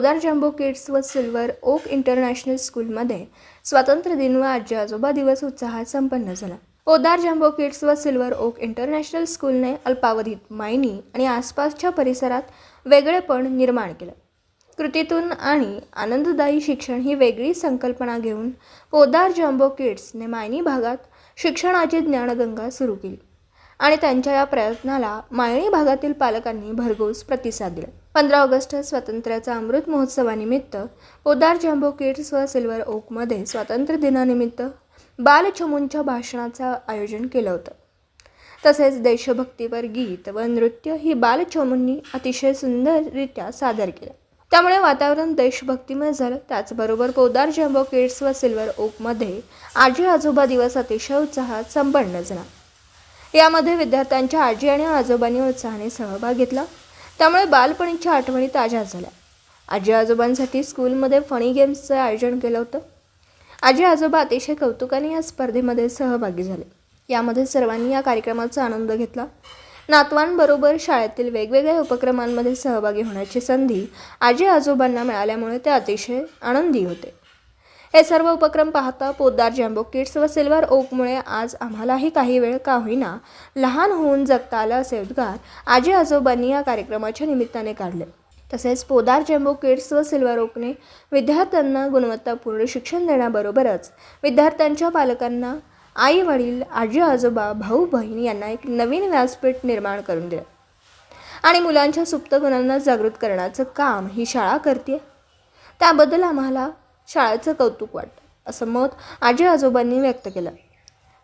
Podar jumbo kids व silver okay international स्कूलमध्ये स्वातंत्र्य दिन व आजी आजोबा दिवस उत्साहात संपन्न झाला। पोदार जम्बो किड्स व सिल्वर ओक इंटरनॅशनल स्कूलने अल्पावधीत मायनी आणि आसपासच्या परिसरात वेगळेपण निर्माण केले। कृतीतून आणि आनंददायी शिक्षण ही वेगळी संकल्पना घेऊन पोदार जम्बो किड्सने मायनी भागात शिक्षणाची ज्ञानगंगा सुरू केली आणि त्यांच्या या प्रयत्नाला मायणी भागातील पालकांनी भरघोस प्रतिसाद दिला। 15 ऑगस्ट स्वातंत्र्याचा अमृत महोत्सवानिमित्त पोदार जम्बो किड्स व सिल्वर ओकमध्ये स्वातंत्र्य दिनानिमित्त बालचमूंच्या भाषणाचं आयोजन केलं होतं। तसेच देशभक्तीपर गीत व नृत्य ही बालचमूंनी अतिशय सुंदररित्या सादर केलं। त्यामुळे वातावरण देशभक्तिमय झालं। त्याचबरोबर पोदार जम्बो किड्स व सिल्वर ओकमध्ये आजी आजोबा दिवस अतिशय उत्साहात संपन्न झाला। यामध्ये विद्यार्थ्यांच्या आजी आणि आजोबांनी उत्साहाने सहभाग घेतला, त्यामुळे बालपणीच्या आठवणी ताज्या झाल्या। आजी आजोबांसाठी स्कूलमध्ये फनी गेम्सचं आयोजन केलं होतं। आजी आजोबा अतिशय कौतुकाने या स्पर्धेमध्ये सहभागी झाले। यामध्ये सर्वांनी या कार्यक्रमाचा आनंद घेतला। नातवांबरोबर शाळेतील वेगवेगळ्या उपक्रमांमध्ये सहभागी होण्याची संधी आजी आजोबांना मिळाल्यामुळे ते अतिशय आनंदी होते। हे सर्व उपक्रम पाहता पोदार जम्बो किड्स व सिल्वर ओकमुळे आज आम्हालाही काही वेळ का होईना लहान होऊन जगता आलं असे उद्गार आजी आजोबांनी या कार्यक्रमाच्या निमित्ताने काढले। तसेच पोदार जम्बो किड्स व सिल्वर ओकने विद्यार्थ्यांना गुणवत्तापूर्ण शिक्षण देण्याबरोबरच विद्यार्थ्यांच्या पालकांना आई वडील आजी आजोबा भाऊ बहीण यांना एक नवीन व्यासपीठ निर्माण करून दिलं आणि मुलांच्या सुप्त गुणांना जागृत करण्याचं काम ही शाळा करते। त्याबद्दल आम्हाला शाळेचं कौतुक वाटतं असं मत आजी आजोबांनी व्यक्त केलं।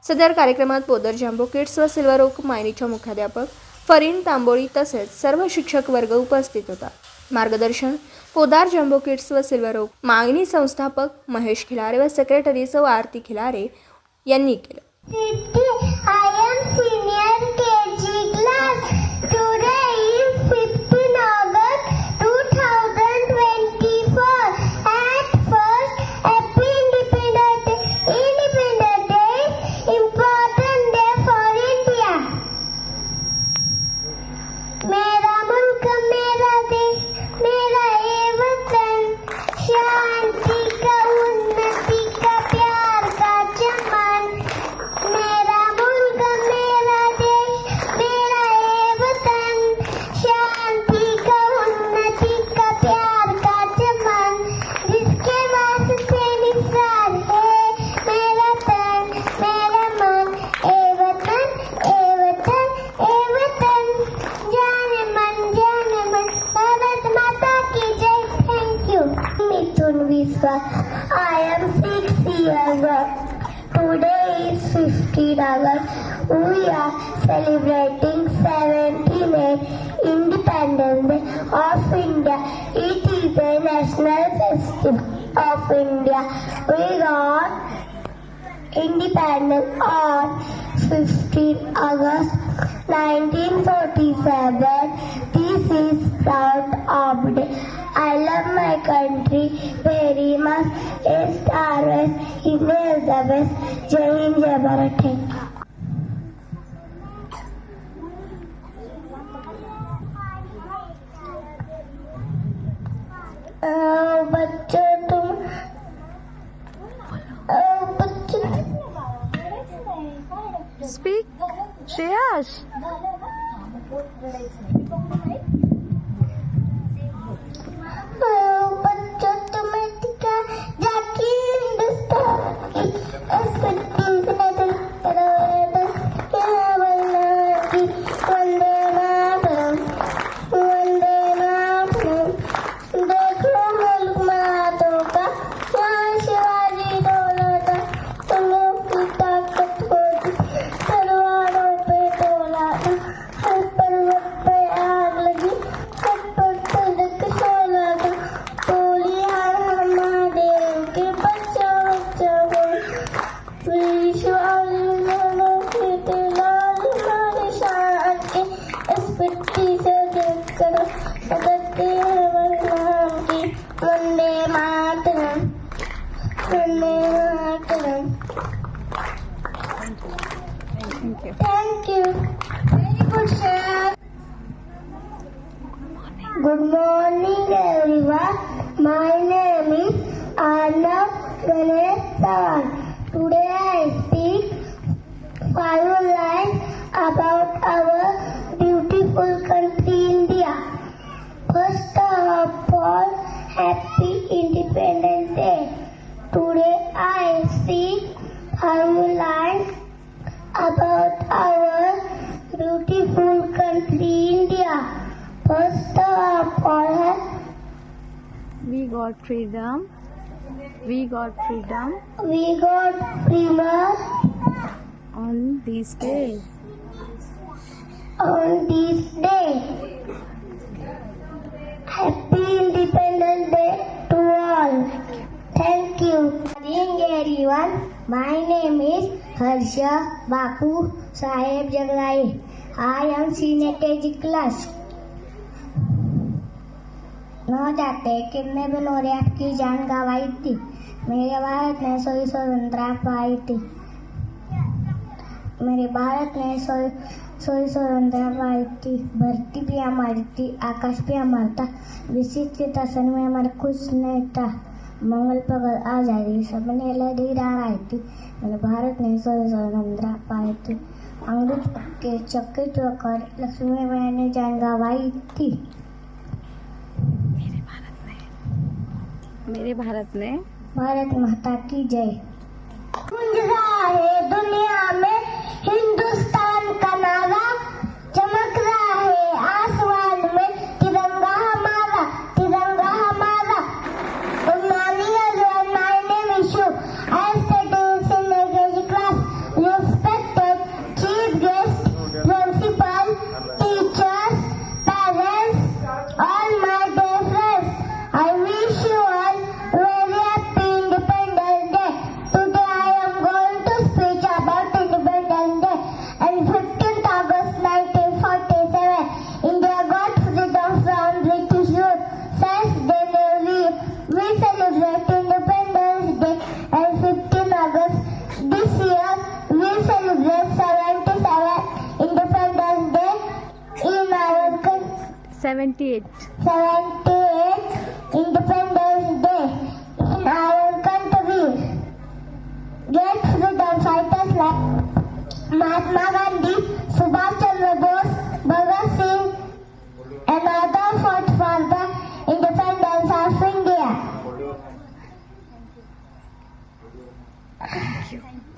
सदर कार्यक्रमात पोदार जम्बो किड्स व सिल्वर ओक मायनीच्या मुख्याध्यापक फरीन तांबोळी तसेच सर्व शिक्षक वर्ग उपस्थित होता। मार्गदर्शन पोदार जम्बो किड्स व सिल्वर ओक मायनी संस्थापक महेश खिलारे व सेक्रेटरी सौ आरती खिलारे यांनी केलं। I am 6 years old. Today is 15 August. We are celebrating 78th Independence Day of India. It is a national festival of India. We got independence on 15 August 1947. This is proud of day. I love my country very much. It's always in the best. Jai Hind, Jai Bharat. Thank you. बच्चों तुम Speak, Shreyash. बच्चों तुम्हें दिखा जाके हिंदुस्तान की वंदे मातरम वंदे मातरम। देखो मुल्क मराठों का यहाँ शिवाजी दौलत तुमों की ताकत होगी तलवारों पे तोला था। हर पर्वत पे आग लगी सब पर तिलक सोला था। बोली हर हमारे के बच्चों बच्चों को वीर शिवाजी दोनों के लाल हमारे शान के इस मिट्टी से देख कर बदलते हैं वरनाम की। Vande Mataram Vande Mataram. Thank you. Very good, sir. Good morning, everyone. Happy Independence Day. Today I see few lines about our beautiful country India. First of all, We got freedom. We got freedom we got freedom on this day. on this day. Happy Independence Day to all. Thank you. Good evening everyone. My name is Harsha Bapu Saheb Jaglai. I am senior KG class. न जाते कितने बिलोरे आपकी जान गंवाई थी, मेरे भारत ने सोई स्वतंत्रता पाई थी, मेरे भारत ने सोई स्वतंत्रता पाई थी। धरती भी हमारी थी, आकाश भी हमारा था, विशिष्ट के शासन में हमारा कुछ नहीं था। मंगल पर आजादी सबने लड़ी रही थी, मेरे भारत ने सोई स्वतंत्रता पाई थी। अंग्रेज के चक्के चौकर लक्ष्मी बाई ने जान गंवाई थी। मेरे भारत ने भारत माता की जय। गूंज रहा है दुनिया में हिंदुस्तान का नारा, चमक रहा है आसमान में तिरंगा हमारा, तिरंगा हमारा। Good morning everyone, my name is Shu. I study in senior KG class. Respected chief guest, principal, teachers, parents, all my dear friends, I wish you all very happy Independence Day. Today I am going to speak about Independence Day. On 15th August 1947, India got freedom from British rule. Since then we celebrate Independence Day on 15th August. This year we celebrate 77 Independence Day in our country. 78. 78 Independence Day in our country. Great freedom fighters like Mahatma Gandhi, Subhash Chandra Bose, Bhagat Singh and others fought for the independence of India.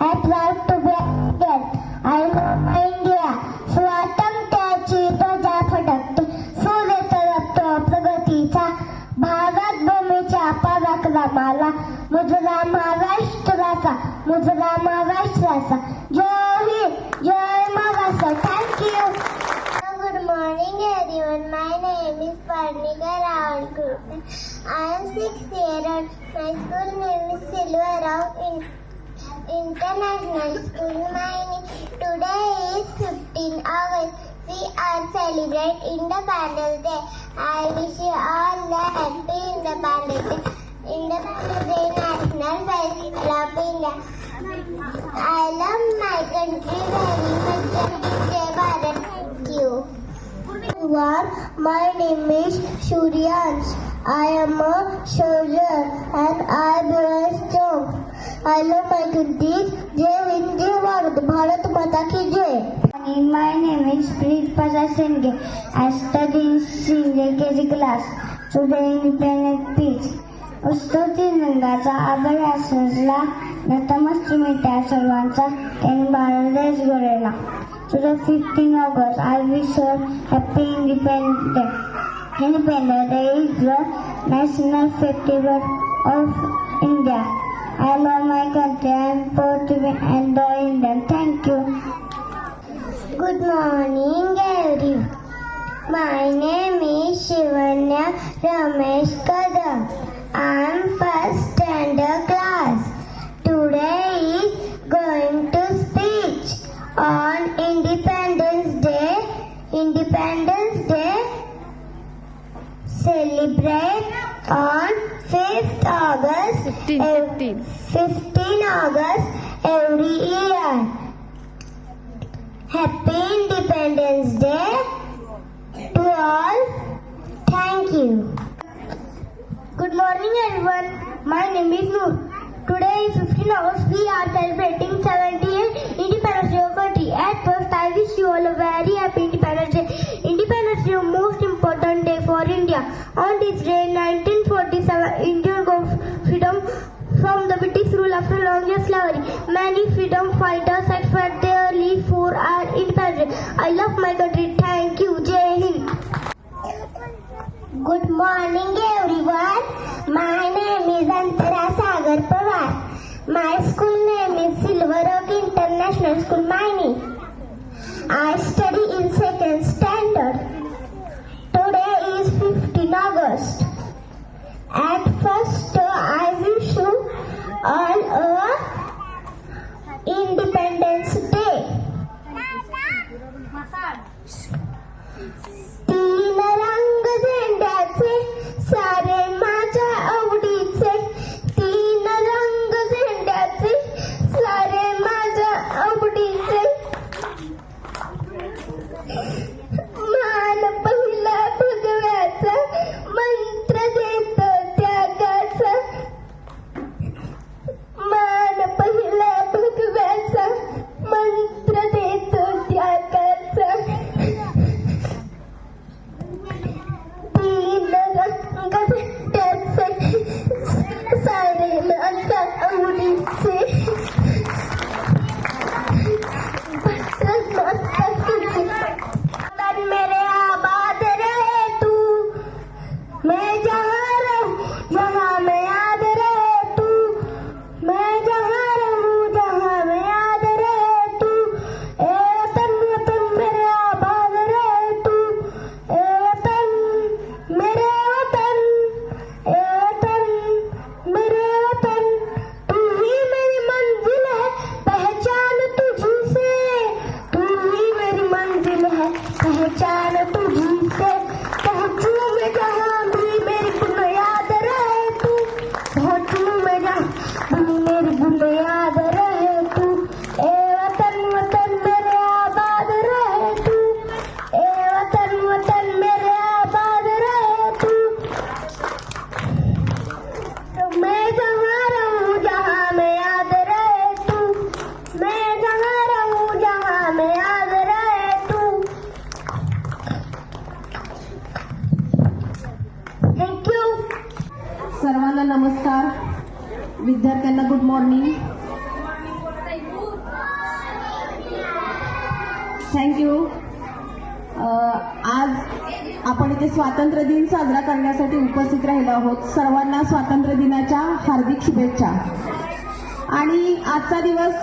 I proud to be Indian. I love my India. स्वातंत्र्याची ध्वजा फडकते, सूर्य तरफतो प्रगतीचा, भारत भूमीच्या पराक्रमाला, मुजरा महाराष्ट्राचा, मुजरा महाराष्ट्राचा. जय हिंद, जय Maharashtra. Thank you. Good morning everyone. My name is Parnika Rahul Gupta. I am 6 years old. My school name is Silverao International School, Maini. Today is 15 August. We are celebrating Independence Day. I wish you all a happy Independence Day. Independence Day, National Festival of India. I love my country very much. Jai Bharat. Thank you. Everyone, my name is Suryansh. I am a soldier and I am very strong. I love my country. Jai Hind, Jai Bharat. Bharat Mata ki Jai. My name is Preet Prasad Singh. I study in senior KG class. Today Independence Peace. उत्सव तिरंगाचा अभ्यासला नतमस्तमी त्या सर्वांचा त्यांनी भारत देश घडवला. Today 15 August, I wish you happy Independence Day. Independence Day is the national festival of India. I love my country. I am proud to be an Indian. Thank you. Good morning everyone. My name is Shivanya Ramesh Kadam. I am first standard class. Today is going to speech on Independence Day. Independence Day celebrate on 5th August. 15 August every year. Happy Independence Day to all. Thank you. Good morning everyone. My name is Noor. Today is 15 August. We are celebrating 78 Independence Day of country. At first I wish you all a very happy Independence Day. Independence Day is the most important day for India. India. On this day, 1947, India got freedom from the British rule after long years slavery. Many freedom fighters had fought their lives for our independence. I love my country. Thank you. Jai Hind. Good morning, everyone. My name is Antara Sagar Pawar. My school name is Silver Oak International School, Maini. I study in second standard. Today is 15 August. At first, I wish you all a Independence Day. तीन रंग झेंड्याचे सारे माझ्या आवडीचे. तीन रंग झेंड्याचे सारे माझ्या आवडीचे. मान पहिला भगव्याचा मंत्र देतो त्यागाचा. मान पहिला भगव्याचा मंत्र देतो त्यागाचा. तीन रंग झेंड्याचे सारे माझ्या आवडीचे. मेरे आबाद रहे तू, मैं जहाँ रहूँ जहाँ मैं याद रहे तू. मैं जहाँ रहूँ जहाँ मैं याद रहे तू. ए वतन वतन मेरे आबाद रहे तू. ए वतन मेरे वतन. ए वतन मेरे वतन. तू ही मेरी मंजिल है पहचान तुझी से. तू ही मेरी मंजिल है पहचान तुझी से. पहुँचूं मैं जहाँ भी मेरी बुनियाद रहे तू. पहुँचूं मैं जहाँ भी मेरी बुनियाद रहे तू. ए वतन वतन मेरे आबाद रहे तू. ए वतन वतन मेरे आबाद रहे तू. मैं जहाँ रहूँ जहाँ मैं याद रहे तू. मैं जहाँ रहूँ जहाँ मैं याद रहे तू. Thank you. सर्वांना नमस्कार. विद्यार्थ्यांना गुड मॉर्निंग. थँक्यू. आज आपण इथे स्वातंत्र्य दिन साजरा करण्यासाठी उपस्थित राहिलो आहोत. सर्वांना स्वातंत्र्य दिनाच्या हार्दिक शुभेच्छा. आणि आजचा दिवस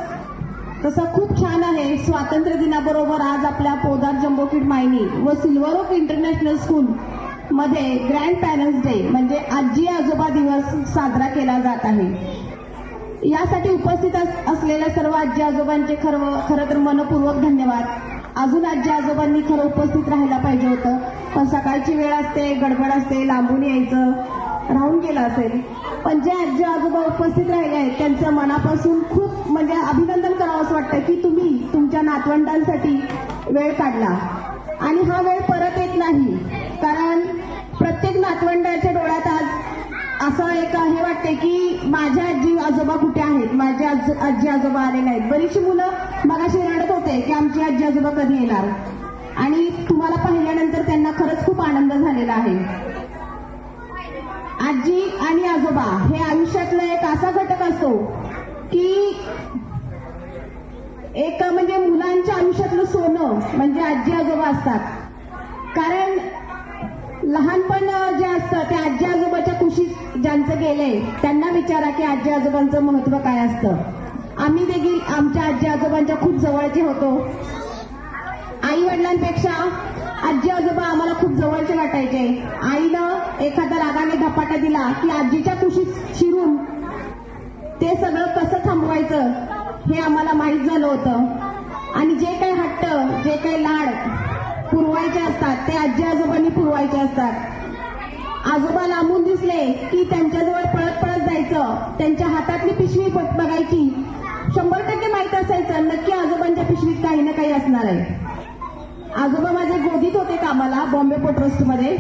तसा खूप छान आहे. स्वातंत्र्य दिनाबरोबर आज आपल्या पोदार जम्बो किड मायनी व सिल्वर ओक इंटरनॅशनल स्कूल मध्ये ग्रँड पॅरेंट्स डे म्हणजे आजी आजोबा दिवस साजरा केला जात आहे. यासाठी उपस्थित असलेल्या सर्व आजी आजोबांचे खरं तर मनपूर्वक धन्यवाद. अजून आजी आजोबांनी खरं उपस्थित राहायला पाहिजे होतं, पण सकाळची वेळ असते, गडबड असते, लांबून यायचं, राहून गेलं असेल. पण जे आजी आजोबा उपस्थित राहिले आहेत त्यांचं मनापासून खूप म्हणजे अभिनंदन करावंसं वाटतं की तुम्ही तुमच्या नातवंडांसाठी वेळ काढला. आणि हा वेळ परत येत नाही, कारण प्रत्येक नातवंडाच्या डोळ्यात आज असं एक हे वाटते की माझ्या आजी आजोबा कुठे आहेत, माझे आजी आजोबा आले नाहीत. बरीचशी मुलं मगाशी रडत होते की आमची आजी आजोबा कधी येणार. आणि तुम्हाला पाहिल्यानंतर त्यांना खरंच खूप आनंद झालेला आहे. आजी आणि आजोबा हे आयुष्यातला एक असा घटक असतो की एक म्हणजे मुलांच्या आयुष्यातलं सोनं म्हणजे आजी आजोबा असतात. कारण लहानपण जे असतं ते आजी आजोबाच्या कुशीत ज्यांचं गेलंय त्यांना विचारा की आजी आजोबांचं महत्व काय असतं. आम्ही देखील आमच्या आजी आजोबांच्या खूप जवळचे होतो. आई वडिलांपेक्षा आजी आजोबा आम्हाला खूप जवळचे वाटायचे. आईनं एखादा रागाने धपाटा दिला की आजीच्या कुशीत शिरून ते सगळं कसं थांबवायचं हे आम्हाला माहीत झालं होतं. आणि जे काही हट्ट, जे काही लाड पुरवायचे असतात ते आजी आजोबांनी पुरवायचे असतात. आजोबा लांबून दिसले की त्यांच्याजवळ पळत पळत जायचं, त्यांच्या हातातली पिशवी बघायची. 100% माहीत असायचं नक्की आजोबांच्या पिशवीत काही ना काही असणार आहे. आजोबा माझ्या गोदीत होते कामाला बॉम्बे पोर्ट ट्रस्टमध्ये.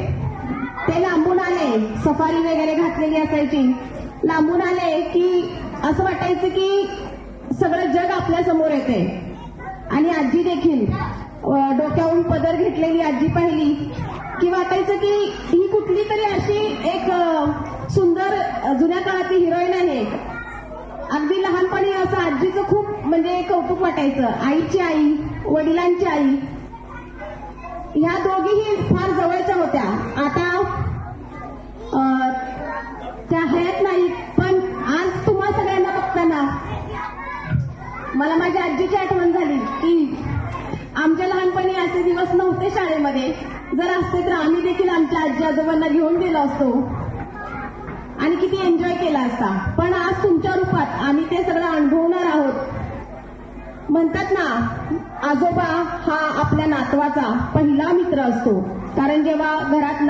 ते लांबून आले, सफारी वगैरे घातलेली असायची. लांबून आले की असं वाटायचं की सगळं जग आपल्या समोर येते. आणि आजी देखील डोक्यावरून पदर घेतलेली आजी पाहिली की वाटायचं की ही कुठली तरी अशी एक सुंदर जुन्या काळातली हिरोईन आहे. अगदी लहानपणी असं आजीचं खूप म्हणजे कौतुक वाटायचं. आईची आई, वडिलांची आई, ह्या दोघीही फार जवळच्या होत्या. आता त्या हयात नाही, पण आज तुम्हा सगळ्यांना बघताना मला माझ्या आजीची आठवण झाली की आमच्या लहानपणी असे दिवस नव्हते शाळेमध्ये. जर असते तर आम्ही देखील आमच्या आजी आजोबांना घेऊन गेलो असतो आणि किती एन्जॉय केला असता. पण आज तुमच्या रूपात आम्ही ते सगळं अनुभवणार आहोत. म्हणतात ना, आजोबा हा आपल्या नातवाचा पहिला मित्र असतो. कारण जेव्हा घरात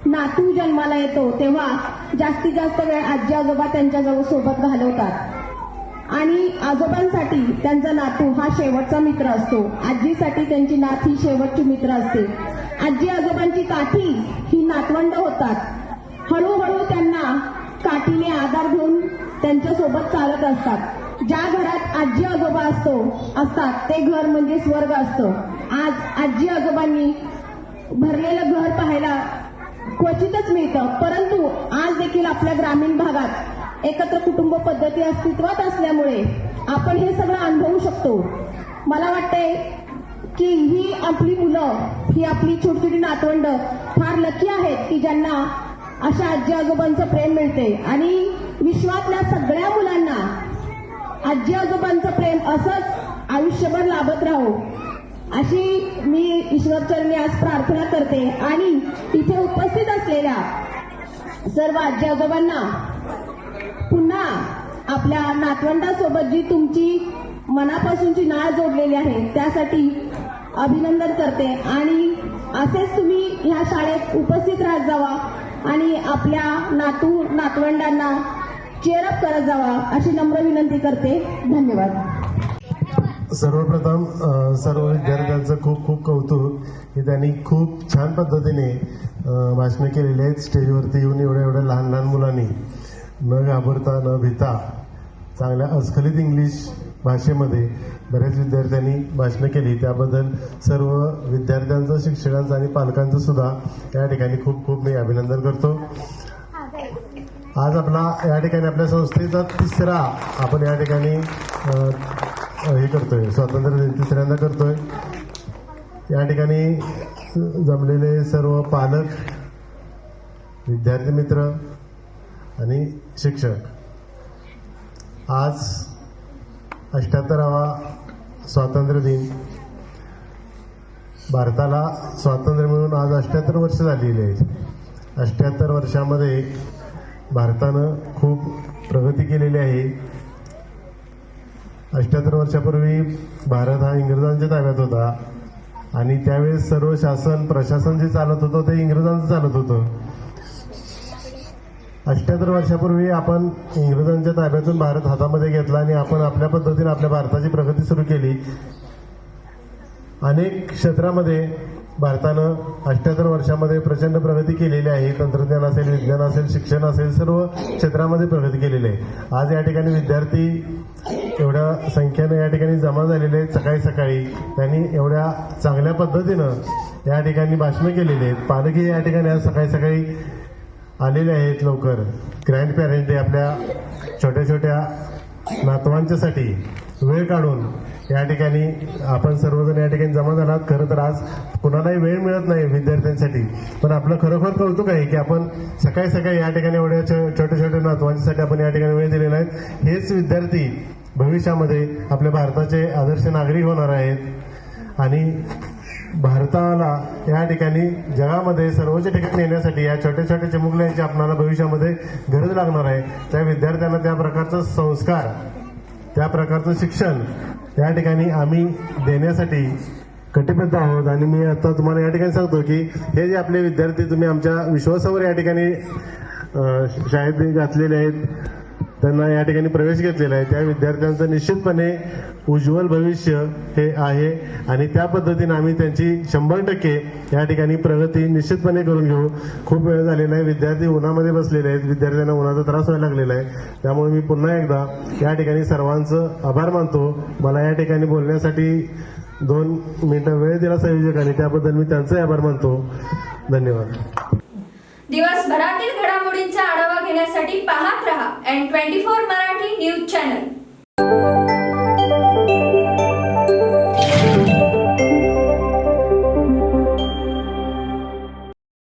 नातू जन्माला येतो तेव्हा जास्तीत जास्त वेळ आजी आजोबा त्यांच्याजवळ सोबत घालवतात. आणि आजोबांसाठी त्यांचा नातू हा शेवटचा मित्र असतो. आजीसाठी त्यांची नात ही शेवटची मित्र असते. आजी आजोबांची काठी ही नातवंड होतात. हळूहळू त्यांना काठीने आधार घेऊन त्यांच्यासोबत चालत असतात. ज्या घरात आजी आजोबा असतात ते घर म्हणजे स्वर्ग असतं. आज आजी आजोबांनी भरलेलं घर पाहायला क्वचितच मिळतं. परंतु आज देखील आपल्या ग्रामीण भागात एकत्र कुटुंब पद्धती अस्तित्वात असल्यामुळे आपण हे सगळं अनुभवू शकतो. मला वाटतंय की ही आपली मुलं, ही आपली छोटी नातवंड फार लकी आहेत की ज्यांना अशा आजी आजोबांचं प्रेम मिळते. आणि विश्वातल्या सगळ्या मुलांना आजी आजोबांचं प्रेम असंच आयुष्यभर लाभत राहो अशी मी ईश्वरचरणी आज प्रार्थना करते. आणि इथे उपस्थित असलेल्या सर्व आजी आजोबांना पुन्हा आपल्या नातवंडासोबत जी तुमची मनापासूनची नाळ जोडलेली आहे त्यासाठी अभिनंदन करते. आणि असेच तुम्ही ह्या शाळेत उपस्थित राहत जावा आणि आपल्या नातवंडांना चेअरअप करत जावा अशी नम्र विनंती करते. धन्यवाद. सर्वप्रथम सर्व विद्यार्थ्यांचं खूप खूप कौतुक की त्यांनी खूप छान पद्धतीने भाषणं केलेली आहेत. स्टेजवरती येऊन एवढ्या लहान लहान मुलांनी न घाबरता न भीता चांगल्या अस्खलित इंग्लिश भाषेमध्ये बऱ्याच विद्यार्थ्यांनी भाषणं केली. त्याबद्दल सर्व विद्यार्थ्यांचं, शिक्षकांचं आणि पालकांचं सुद्धा या ठिकाणी खूप खूप मी अभिनंदन करतो. आज आपला या ठिकाणी आपल्या संस्थेचा तिसरा आपण या ठिकाणी हे करतोय, स्वातंत्र्य दिन तिसऱ्यांदा करतोय. या ठिकाणी जमलेले सर्व पालक, विद्यार्थी मित्र आणि शिक्षक, आज 78वा स्वातंत्र्य दिन. भारताला स्वातंत्र्य मिळून आज 78 वर्ष झालेली आहेत. 78 वर्षामध्ये भारतानं खूप प्रगती केलेली आहे. 78 वर्षापूर्वी भारत हा इंग्रजांच्या ताब्यात होता आणि त्यावेळेस सर्व शासन प्रशासन जे चालत होतं ते इंग्रजांचं चालत होतं. 78 वर्षापूर्वी आपण इंग्रजांच्या ताब्यातून भारत हातामध्ये घेतला आणि आपण आपल्या पद्धतीने आपल्या भारताची प्रगती सुरू केली. अनेक क्षेत्रामध्ये भारतानं 78 वर्षामध्ये प्रचंड प्रगती केलेली आहे. तंत्रज्ञान असेल, विज्ञान असेल, शिक्षण असेल, सर्व क्षेत्रामध्ये प्रगती केलेली आहे. आज या ठिकाणी विद्यार्थी एवढ्या संख्येनं या ठिकाणी जमा झालेले आहेत. सकाळी सकाळी त्यांनी एवढ्या चांगल्या पद्धतीनं या ठिकाणी भाषणं केलेली आहेत. पालकही या ठिकाणी आज सकाळी सकाळी आलेले आहेत. लवकर ग्रँड पॅरेंट डे आपल्या छोट्या छोट्या नातवांच्यासाठी वेळ काढून या ठिकाणी आपण सर्वजण या ठिकाणी जमा झालात. खरं तर आज कुणालाही वेळ मिळत नाही विद्यार्थ्यांसाठी, पण आपलं खरोखर कौतुक आहे की आपण सकाळी सकाळी या ठिकाणी एवढ्या छोट्या छोट्या नातवांच्यासाठी आपण या ठिकाणी वेळ दिलेला आहे. हेच विद्यार्थी भविष्यामध्ये आपल्या भारताचे आदर्श नागरिक होणार आहेत आणि भारताला या ठिकाणी जगामध्ये सर्वोच्च ठिकाणी नेण्यासाठी या छोट्या छोट्या चिमुकल्यांची आपल्याला भविष्यामध्ये गरज लागणार आहे. त्या विद्यार्थ्यांना त्या प्रकारचं संस्कार, त्या प्रकारचं शिक्षण या ठिकाणी आम्ही देण्यासाठी कटिबद्ध आहोत. आणि मी आता तुम्हाला या ठिकाणी सांगतो की हे जे आपले विद्यार्थी तुम्ही आमच्या विश्वासावर या ठिकाणी शाळेत घातलेले आहेत, त्यांना या ठिकाणी प्रवेश घेतलेला आहे त्या विद्यार्थ्यांचं निश्चितपणे उज्ज्वल भविष्य हे आहे आणि त्या पद्धतीने आम्ही त्यांची 100% या ठिकाणी प्रगती निश्चितपणे करून घेऊ. खूप वेळ झालेला आहे, विद्यार्थी उन्हामध्ये बसलेले आहेत, विद्यार्थ्यांना उन्हाचा त्रास व्हायला लागलेला आहे. त्यामुळे मी पुन्हा एकदा या ठिकाणी सर्वांचं आभार मानतो. मला या ठिकाणी बोलण्यासाठी 2 मिनिटं वेळ दिला संयोजकांनी, त्याबद्दल मी त्यांचे आभार मानतो. धन्यवाद. दिवसभरातील घडामोडींचा आढावा घेण्यासाठी पाहत रहा N24 मराठी न्यूज चॅनल.